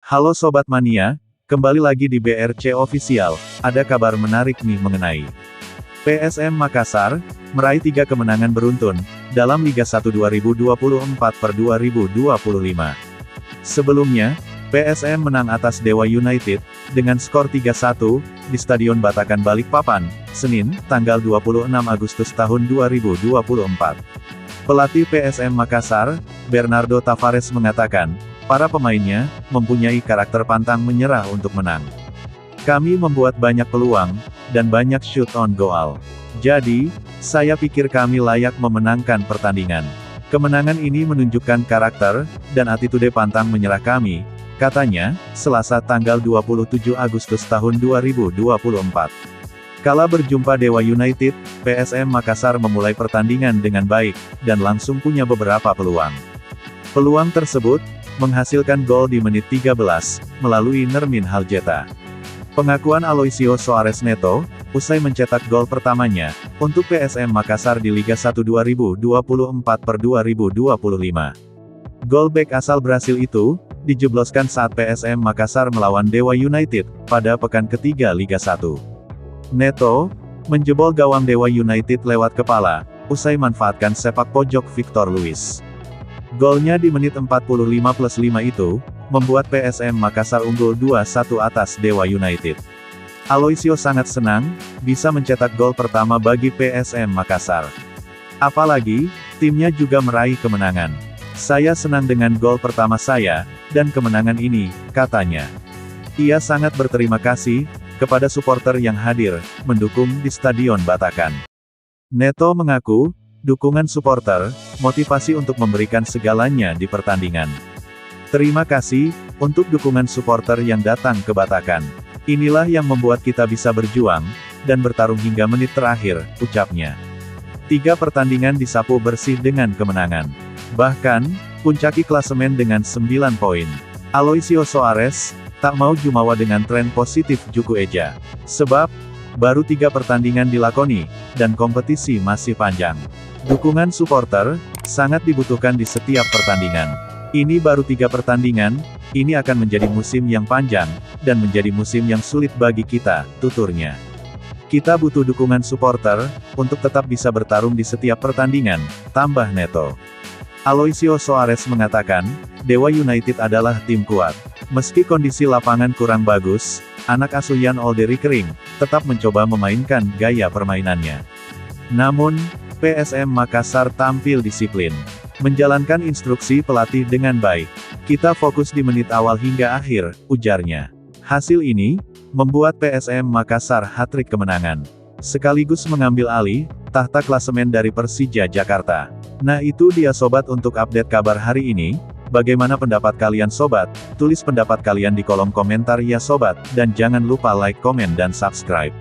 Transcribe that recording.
Halo Sobat Mania, kembali lagi di BRC Official. Ada kabar menarik nih mengenai PSM Makassar, meraih 3 kemenangan beruntun, dalam Liga 1 2024/2025. Sebelumnya, PSM menang atas Dewa United, dengan skor 3-1, di Stadion Batakan Balikpapan, Senin, tanggal 26 Agustus tahun 2024. Pelatih PSM Makassar, Bernardo Tavares mengatakan, para pemainnya, mempunyai karakter pantang menyerah untuk menang. Kami membuat banyak peluang, dan banyak shoot on goal. Jadi, saya pikir kami layak memenangkan pertandingan. Kemenangan ini menunjukkan karakter, dan attitude pantang menyerah kami, katanya, Selasa tanggal 27 Agustus tahun 2024. Kala berjumpa Dewa United, PSM Makassar memulai pertandingan dengan baik, dan langsung punya beberapa peluang. Peluang tersebut, menghasilkan gol di menit 13, melalui Nermin Haljeta. Pengakuan Aloisio Soares Neto, usai mencetak gol pertamanya, untuk PSM Makassar di Liga 1 2024/2025. Gol bek asal Brasil itu, dijebloskan saat PSM Makassar melawan Dewa United, pada pekan ketiga Liga 1. Neto, menjebol gawang Dewa United lewat kepala, usai manfaatkan sepak pojok Victor Luis. Golnya di menit 45+5 itu, membuat PSM Makassar unggul 2-1 atas Dewa United. Aloisio sangat senang, bisa mencetak gol pertama bagi PSM Makassar. Apalagi, timnya juga meraih kemenangan. Saya senang dengan gol pertama saya, dan kemenangan ini, katanya. Ia sangat berterima kasih, kepada supporter yang hadir, mendukung di Stadion Batakan. Neto mengaku, dukungan supporter, motivasi untuk memberikan segalanya di pertandingan. Terima kasih, untuk dukungan supporter yang datang ke Batakan. Inilah yang membuat kita bisa berjuang, dan bertarung hingga menit terakhir, ucapnya. 3 pertandingan disapu bersih dengan kemenangan. Bahkan, puncaki klasemen dengan 9 poin. Aloisio Soares, tak mau jumawa dengan tren positif Juku Eja. Sebab, baru 3 pertandingan dilakoni, dan kompetisi masih panjang. Dukungan supporter, sangat dibutuhkan di setiap pertandingan. Ini baru 3 pertandingan, ini akan menjadi musim yang panjang, dan menjadi musim yang sulit bagi kita, tuturnya. Kita butuh dukungan supporter, untuk tetap bisa bertarung di setiap pertandingan, tambah Neto. Aloisio Soares mengatakan, Dewa United adalah tim kuat. Meski kondisi lapangan kurang bagus, anak asuh Jan Olderi Kering, tetap mencoba memainkan gaya permainannya. Namun, PSM Makassar tampil disiplin. Menjalankan instruksi pelatih dengan baik. Kita fokus di menit awal hingga akhir, ujarnya. Hasil ini, membuat PSM Makassar hat-trick kemenangan. Sekaligus mengambil alih, tahta klasemen dari Persija Jakarta. Nah itu dia sobat untuk update kabar hari ini. Bagaimana pendapat kalian sobat? Tulis pendapat kalian di kolom komentar ya sobat, dan jangan lupa like, komen dan subscribe.